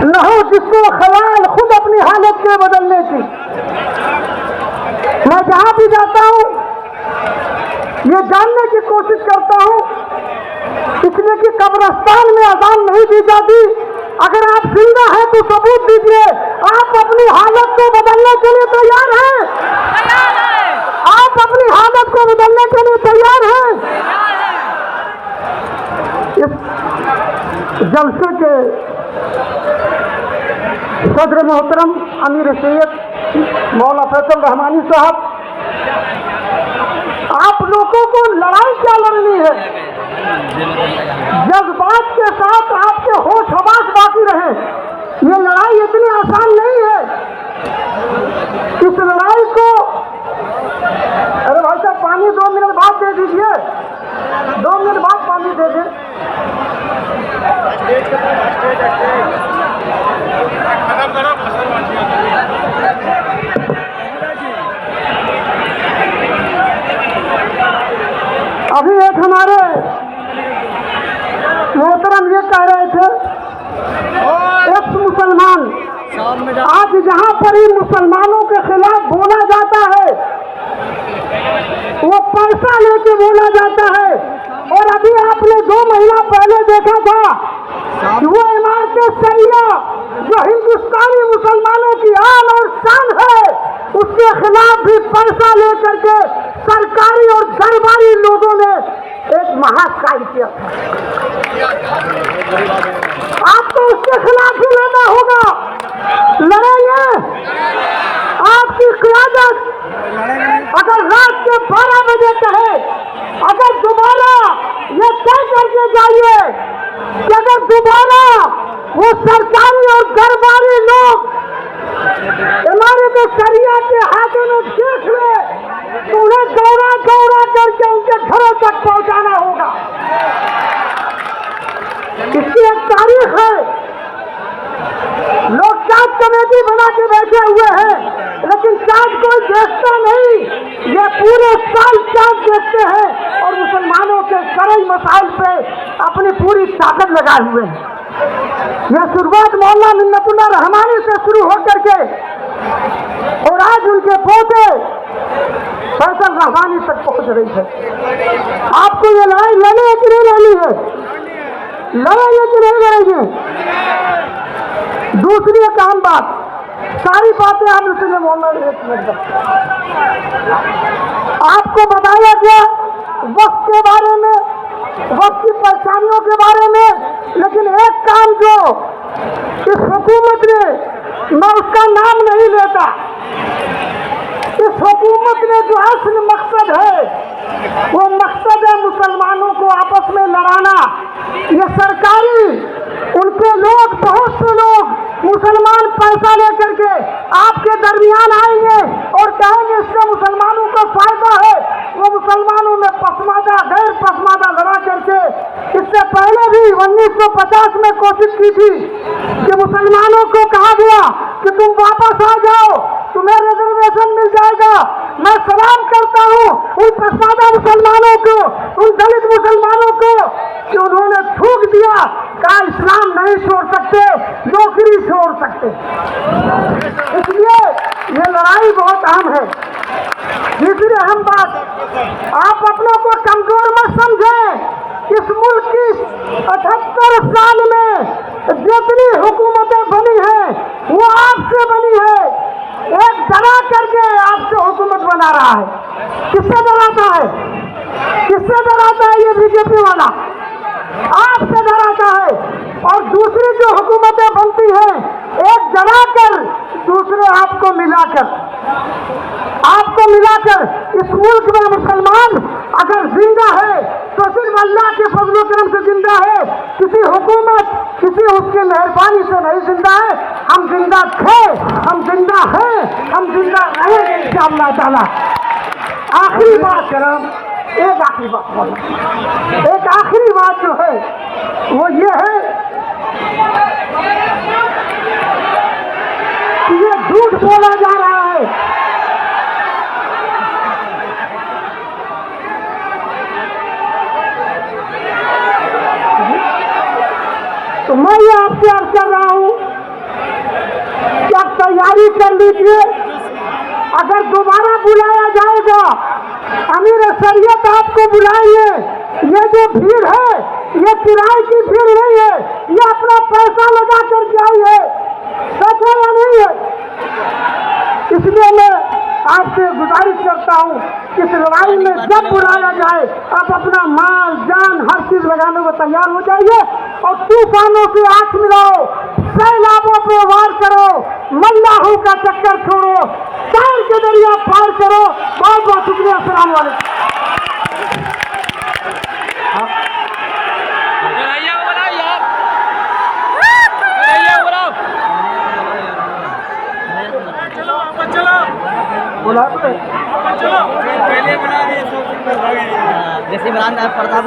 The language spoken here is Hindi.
न हो जिसको ख्याल खुद अपनी हालत के बदलने की। मैं जहां भी जाता हूं ये जानने की कोशिश करता हूं, इसलिए कि कब्रिस्तान में अजान नहीं दी जाती। अगर आप जिंदा हैं तो सबूत दीजिए, आप अपनी हालत को बदलने के लिए तैयार हैं? आप अपनी हालत को बदलने के लिए तैयार हैं? इस जलसे के सदर मोहतरम अमीर सैयद मौलाना फैसल रहमानी साहब, आप लोगों को लड़ाई क्या लड़नी है? जज्बात के साथ आपके होश हवास बाकी रहे। ये लड़ाई इतनी आसान नहीं है। इस लड़ाई को, अरे भाई साहब पानी 2 मिनट बाद दे दीजिए, 2 मिनट बाद पानी दे दे। अभी एक हमारे मोहतरम ये कह रहे थे, एक मुसलमान, आज जहां पर ही मुसलमानों के खिलाफ बोला जाता है वो पैसा लेके बोला जाता है। और अभी आपने 2 महीना पहले देखा था कि वो इमारत शरिया जो हिंदुस्तानी मुसलमानों की आन और शान है, उसके खिलाफ भी पैसा लेकर के सरकारी और दरबारी लोगों ने एक महाकाय किया। आपको उसके खिलाफ ही लड़ना होगा। लड़ेंगे? आपकी क़यादत अगर रात के 12 बजे कहे, अगर दोबारा ये तय करके जाइए कि अगर दोबारा वो सरकारी और दरबारी लोग इमारत शरिया के हाथों में देख ले तो उन्हें दौड़ा दौड़ा करके उनके घरों तक पहुंचाना होगा। इसकी एक तारीख है। लोग चार्ज कमेटी बना के बैठे हुए हैं, लेकिन चार्ज कोई देखता नहीं। ये पूरे साल चार्ज देखते हैं और मुसलमानों के शरई मसाइल पे अपनी पूरी ताकत लगाए हुए हैं। यह शुरुआत मौलाना मिन्नतुल्लाह रहमानी से शुरू होकर के और आज उनके पोते फैसल रहमानी तक पहुंच रही है। आपको ये लड़ाई लड़नी है कि नहीं लड़नी है? लड़ेंगे कि नहीं लड़ेंगे? दूसरी एक अहम बात, सारी बातें आपने सुने मौलाना, एक मिनट आपको बताया गया वक्त के बारे में, वक्त की परेशानियों के बारे में, लेकिन एक काम जो इस हुकूमत ने, मैं उसका नाम नहीं लेता, इस हुकूमत ने जो असल मकसद है वो मकसद है मुसलमानों को आपस में लड़ाना। ये सरकारी उनके लोग, बहुत से लोग मुसलमान पैसा लेकर के आपके दरमियान आएंगे और कहेंगे इससे मुसलमानों को फायदा है। वो मुसलमानों में पसमादा गैर पसमादा लड़ा करके, इससे पहले भी 1950 में कोशिश की थी कि मुसलमानों को कहा गया कि तुम वापस आ जाओ, तुम्हें रिजर्वेशन मिल जाएगा। मैं सलाम करता हूँ उन पसमादा मुसलमानों को, उन दलित मुसलमानों को कि उन्होंने थूक दिया, कहा इस्लाम नहीं छोड़ सकते, नौकरी छोड़ सकते। इसलिए ये लड़ाई बहुत अहम है। दूसरी अहम बात, आप अपनों को कमजोर मत समझें। इस मुल्क की 78 साल में जितनी हुकूमतें बनी हैं वो आपसे बनी है। एक डरा करके आपसे हुकूमत बना रहा है। किससे डराता है? किससे डराता है? ये बीजेपी वाला आपसे डराता है। और दूसरी जो हुकूमतें बनती हैं, एक डराकर दूसरे आपको मिलाकर इस मुल्क में मुसलमान अगर जिंदा है तो सिर्फ अल्लाह के फजल करम से जिंदा है, किसी हुकूमत, किसी उसकी मेहरबानी से नहीं जिंदा है। हम जिंदा थे, हम जिंदा हैं, हम जिंदा रहेंगे इंशाअल्लाह ताला। आखिरी बात करम, एक आखिरी बात बोलो, एक आखिरी बात जो है वो ये है कि ये झूठ बोला जा रहा है। तो मैं ये आपसे अर्ज कर रहा हूं कि आप तैयारी कर लीजिए, अगर दोबारा बुलाया जाएगा अमीर शरीयत आपको बुलाएंगे। ये जो भीड़ है ये किराए की भीड़ नहीं है, ये अपना पैसा लगा करके आई है, सच है या नहीं है? इसलिए मैं आपसे गुजारिश करता हूँ कि इस लड़ाई में जब बुलाया जाए आप अपना माल जान हर चीज लगाने को तैयार हो जाइए और तूफानों से आंख मिलाओ, सैलाबों पे वार करो, मल्लाहों का चक्कर छोड़ो, पैर के दरिया पार करो। बहुत बहुत शुक्रिया। अस्सलाम वालेकुम। बोला जैसे इमरान का प्रताप